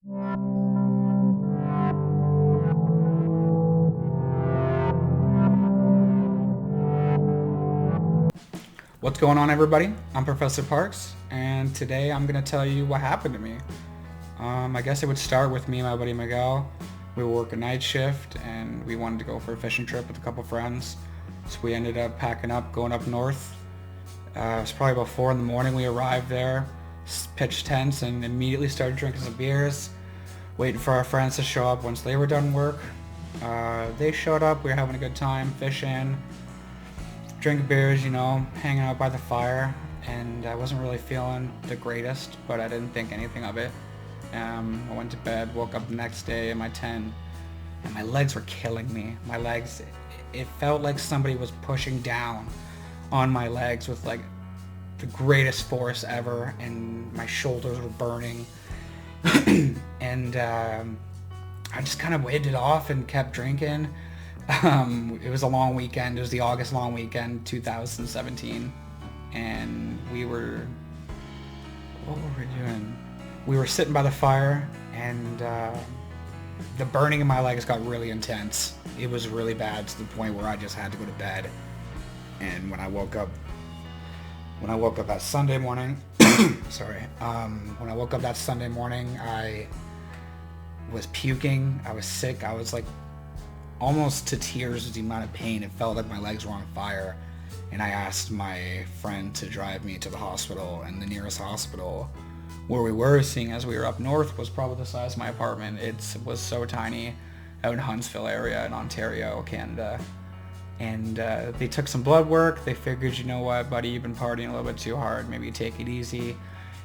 What's going on, everybody? I'm Professor Parks, and today I'm going to tell you what happened to me. I guess it would start with me and my buddy Miguel. We were working night shift, and we wanted to go for a fishing trip with a couple friends. So we ended up packing up, going up north. It was probably about 4 in the morning. We arrived there, pitched tents, and immediately started drinking some beers, waiting for our friends to show up once they were done work. They showed up. We were having a good time, fishing, drinking beers, hanging out by the fire, and I wasn't really feeling the greatest, but I didn't think anything of it. I went to bed, woke up the next day in my tent, and my legs were killing me. My legs, it felt like somebody was pushing down on my legs with like the greatest force ever, and my shoulders were burning. And I just kind of waved it off and kept drinking. It was a long weekend. It was the August long weekend, 2017, and what were we doing? We were sitting by the fire, and the burning in my legs got really intense. It was really bad, to the point where I just had to go to bed. And when I woke up that Sunday morning, when I woke up that Sunday morning, I was puking. I was sick. I was like almost to tears with the amount of pain. It felt like my legs were on fire. And I asked my friend to drive me to the hospital, and the nearest hospital where we were, seeing as we were up north, was probably the size of my apartment. It was so tiny, out in Huntsville area in Ontario, Canada. And they took some blood work. They figured, you know what, buddy, you've been partying a little bit too hard. Maybe you take it easy.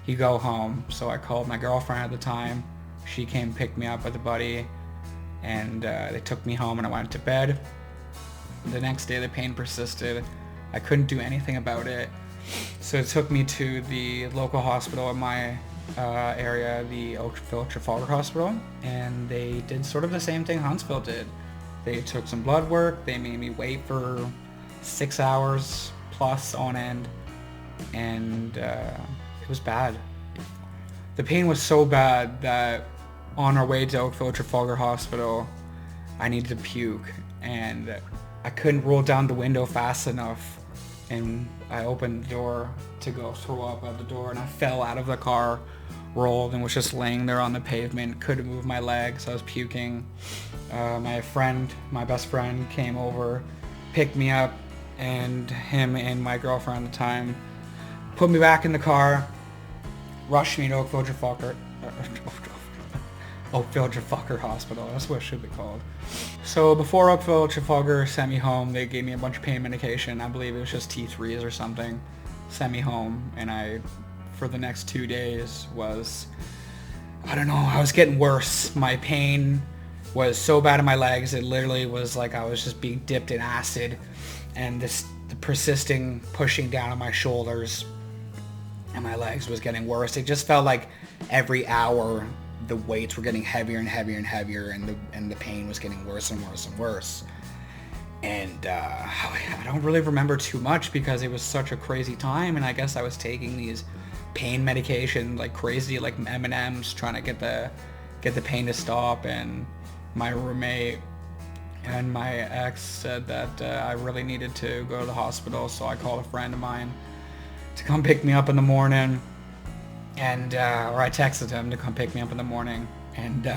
You go home. So I called my girlfriend at the time. She came pick me up with a buddy, and they took me home, and I went to bed. The next day the pain persisted. I couldn't do anything about it. So it took me to the local hospital in my area, the Oakville Trafalgar Hospital, and they did sort of the same thing Huntsville did. They took some blood work. They made me wait for 6 hours plus on end, and it was bad. The pain was so bad that on our way to Oakville Trafalgar Hospital, I needed to puke, and I couldn't roll down the window fast enough, and I opened the door to go throw up at the door, and I fell out of the car, rolled, and was just laying there on the pavement. Couldn't move my legs. I was puking. My best friend came over, picked me up, and him and my girlfriend at the time put me back in the car, rushed me to Oakville Trafalgar Hospital. That's what it should be called. So before Oakville Trafalgar sent me home, they gave me a bunch of pain medication. I believe it was just T3s or something. Sent me home, and I, for the next 2 days, I was getting worse. My pain was so bad in my legs, it literally was like I was just being dipped in acid, and the persisting pushing down on my shoulders and my legs was getting worse. It just felt like every hour the weights were getting heavier and heavier and heavier, and the pain was getting worse and worse and worse. And I don't really remember too much because it was such a crazy time, and I guess I was taking these pain medication like crazy, like M&Ms, trying to get the pain to stop. And my roommate and my ex said that I really needed to go to the hospital, so I called a friend of mine to come pick me up in the morning, and or I texted him to come pick me up in the morning. And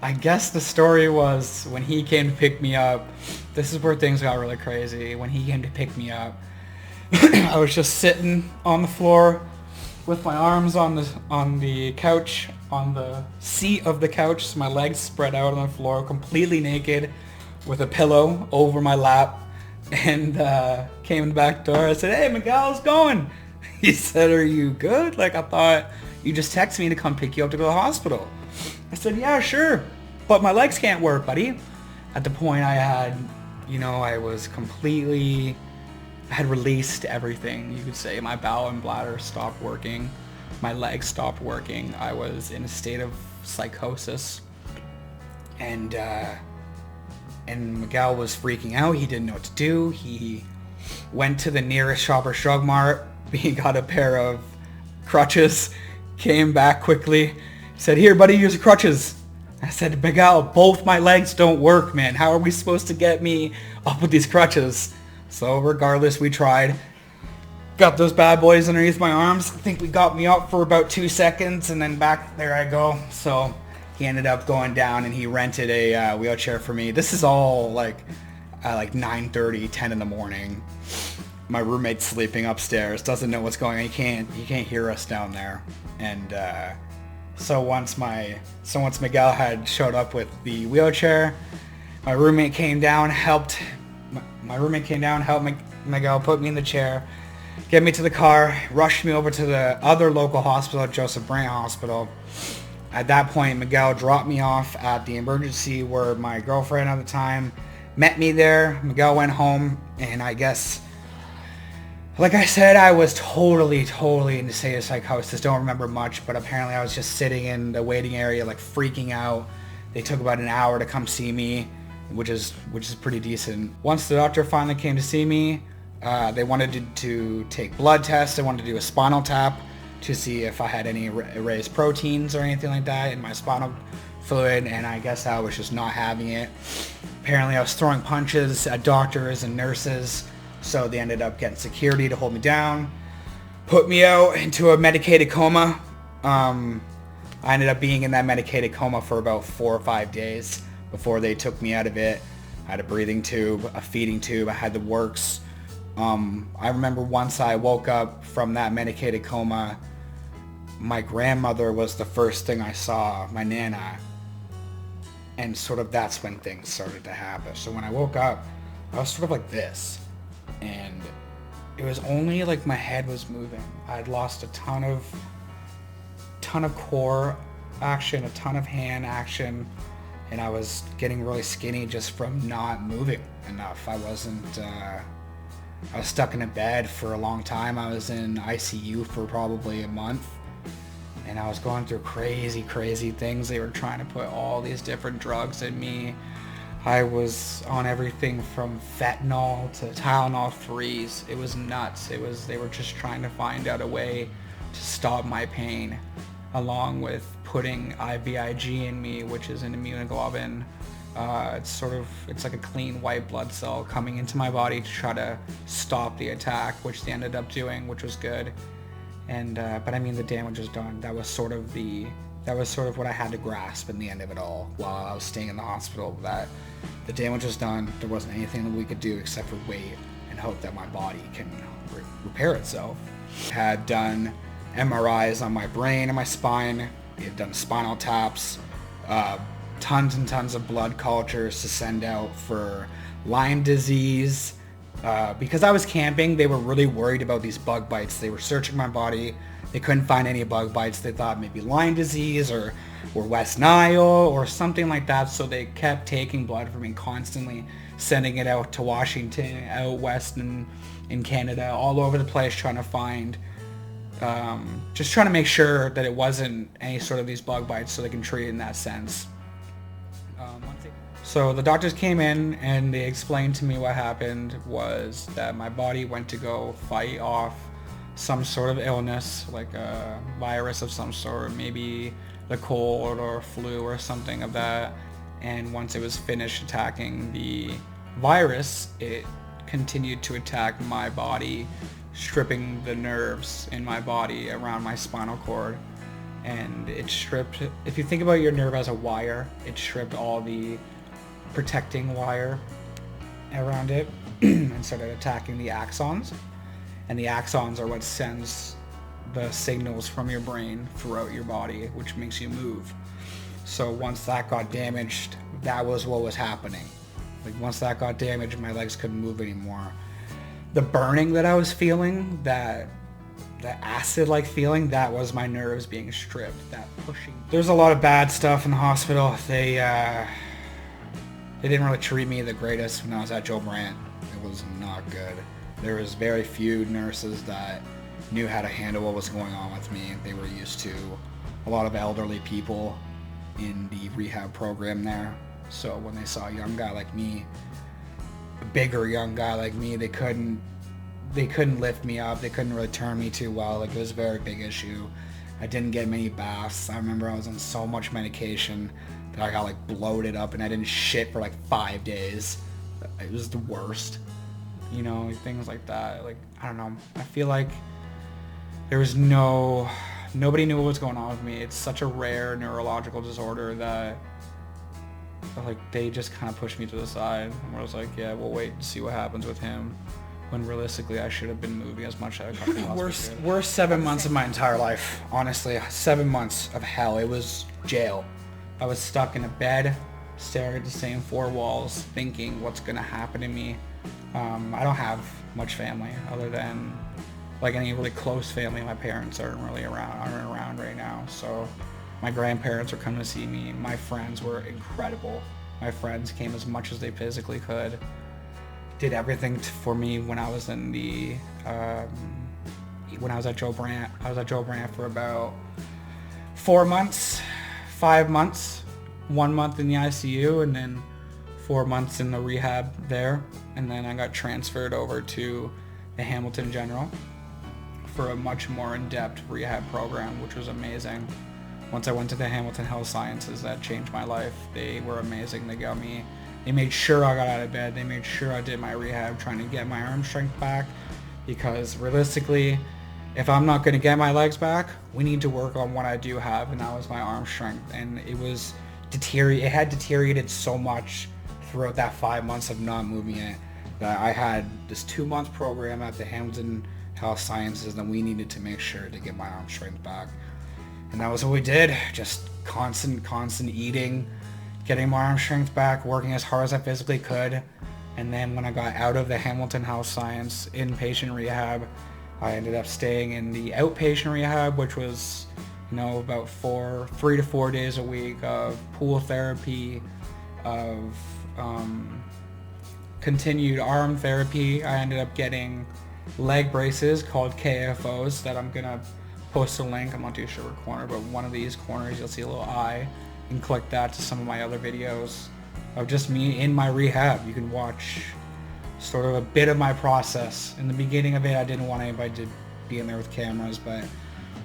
I guess the story was, when he came to pick me up, this is where things got really crazy. When he came to pick me up, I was just sitting on the floor with my arms on the couch, on the seat of the couch, so my legs spread out on the floor, completely naked, with a pillow over my lap, and came in the back door. I said, "Hey, Miguel, how's it going?" He said, "Are you good? Like, I thought you just texted me to come pick you up to go to the hospital." I said, "Yeah, sure, but my legs can't work, buddy." At the point I had, I had released everything, you could say. My bowel and bladder stopped working. My legs stopped working. I was in a state of psychosis. And Miguel was freaking out. He didn't know what to do. He went to the nearest Shoppers Drug Mart. He got a pair of crutches, came back quickly, Said, here, buddy, use your crutches. I said, Miguel, both my legs don't work, man. How are we supposed to get me up with these crutches? So regardless, we tried. Got those bad boys underneath my arms. I think we got me up for about 2 seconds, and then back there I go. So he ended up going down, and he rented a wheelchair for me. This is all like at like 9:30, 10 in the morning. My roommate's sleeping upstairs, doesn't know what's going on. He can't hear us down there. And so once Miguel had showed up with the wheelchair, my roommate came down, helped Miguel put me in the chair, get me to the car, rushed me over to the other local hospital, Joseph Brant Hospital. At that point, Miguel dropped me off at the emergency where my girlfriend at the time met me there. Miguel went home, and I guess, like I said, I was totally in the state of psychosis. Don't remember much, but apparently I was just sitting in the waiting area, like freaking out. They took about an hour to come see me, which is pretty decent. Once the doctor finally came to see me, they wanted to take blood tests. They wanted to do a spinal tap to see if I had any raised proteins or anything like that in my spinal fluid, and I guess I was just not having it. Apparently I was throwing punches at doctors and nurses, so they ended up getting security to hold me down, put me out into a medicated coma. I ended up being in that medicated coma for about 4 or 5 days before they took me out of it. I had a breathing tube, a feeding tube, I had the works. I remember once I woke up from that medicated coma, my grandmother was the first thing I saw, my Nana, and sort of that's when things started to happen. So when I woke up, I was sort of like this, and it was only like my head was moving. I'd lost a ton of core action, a ton of hand action, and I was getting really skinny just from not moving enough. I was stuck in a bed for a long time. I was in ICU for probably a month, and I was going through crazy things. They were trying to put all these different drugs in me. I was on everything from fentanyl to Tylenol 3s. It was nuts. They were just trying to find out a way to stop my pain, along with putting IVIG in me, which is an immunoglobulin. It's like a clean white blood cell coming into my body to try to stop the attack, which they ended up doing, which was good. And but I mean, the damage was done. That was sort of what I had to grasp in the end of it all while I was staying in the hospital. That the damage was done. There wasn't anything that we could do except for wait and hope that my body can repair itself. Had done MRIs on my brain and my spine. We had done spinal taps. Tons and tons of blood cultures to send out for Lyme disease. Because I was camping, they were really worried about these bug bites. They were searching my body. They couldn't find any bug bites. They thought maybe Lyme disease or West Nile or something like that. So they kept taking blood from me constantly, sending it out to Washington, out west in Canada, all over the place, trying to find, just trying to make sure that it wasn't any sort of these bug bites so they can treat it in that sense. So the doctors came in and they explained to me what happened was that my body went to go fight off some sort of illness, like a virus of some sort, maybe the cold or flu or something of that. And once it was finished attacking the virus, it continued to attack my body, stripping the nerves in my body around my spinal cord. And it stripped, if you think about your nerve as a wire, it stripped all the protecting wire around it and started attacking the axons. And the axons are what sends the signals from your brain throughout your body, which makes you move. So once that got damaged, that was what was happening. Like once that got damaged, my legs couldn't move anymore. The burning that I was feeling, that acid-like feeling, that was my nerves being stripped, that pushing. There's a lot of bad stuff in the hospital. They didn't really treat me the greatest when I was at Joe Brant. It was not good. There was very few nurses that knew how to handle what was going on with me. They were used to a lot of elderly people in the rehab program there. So when they saw a young guy like me, a bigger young guy like me, they couldn't lift me up. They couldn't really turn me too well. Like, it was a very big issue. I didn't get many baths. I remember I was on so much medication that I got like bloated up and I didn't shit for like 5 days. It was the worst. You know, things like that. Like, I don't know. I feel like there was nobody knew what was going on with me. It's such a rare neurological disorder that like they just kind of pushed me to the side. And I was like, yeah, we'll wait and see what happens with him. When realistically, I should have been moving as much as I could. Worst 7 months of my entire life, honestly. 7 months of hell. It was jail. I was stuck in a bed, staring at the same four walls, thinking what's gonna happen to me. I don't have much family other than like any really close family. My parents aren't around right now. So my grandparents were coming to see me. My friends were incredible. My friends came as much as they physically could. Did everything for me when I was in the when I was at Joe Brandt. I was at Joe Brandt for about 4 months, 5 months, 1 month in the ICU, and then 4 months in the rehab there. And then I got transferred over to the Hamilton General for a much more in-depth rehab program, which was amazing. Once I went to the Hamilton Health Sciences, that changed my life. They were amazing. They made sure I got out of bed. They made sure I did my rehab, trying to get my arm strength back, because realistically, if I'm not going to get my legs back, we need to work on what I do have, and that was my arm strength. And it had deteriorated so much throughout that 5 months of not moving it, that I had this 2-month program at the Hamilton Health Sciences, and we needed to make sure to get my arm strength back. And that was what we did. Just constant eating, getting my arm strength back, working as hard as I physically could. And then when I got out of the Hamilton Health Science inpatient rehab, I ended up staying in the outpatient rehab, which was, about 3 to 4 days a week of pool therapy, of continued arm therapy. I ended up getting leg braces called KFOs that I'm gonna post a link. I'm not too sure what corner, but one of these corners you'll see a little eye. You can click that to some of my other videos of just me in my rehab. You can watch sort of a bit of my process. In the beginning of it, I didn't want anybody to be in there with cameras, but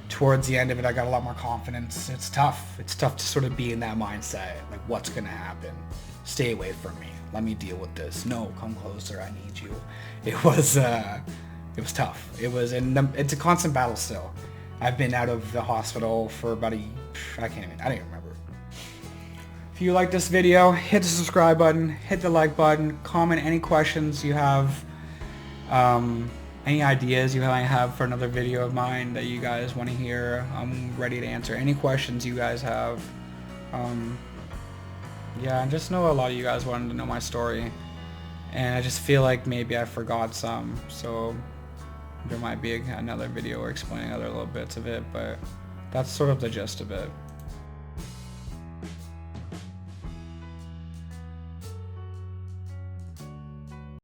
towards the end of it, I got a lot more confidence. It's tough. It's tough to sort of be in that mindset. Like, what's gonna happen? Stay away from me. Let me deal with this. No, come closer. I need you. It was tough. It's a constant battle still. I've been out of the hospital for about I don't even remember. If you like this video, hit the subscribe button, hit the like button, comment any questions you have, any ideas you might have for another video of mine that you guys want to hear. I'm ready to answer any questions you guys have. Yeah, I just know a lot of you guys wanted to know my story, and I just feel like maybe I forgot some, so there might be another video explaining other little bits of it, but that's sort of the gist of it.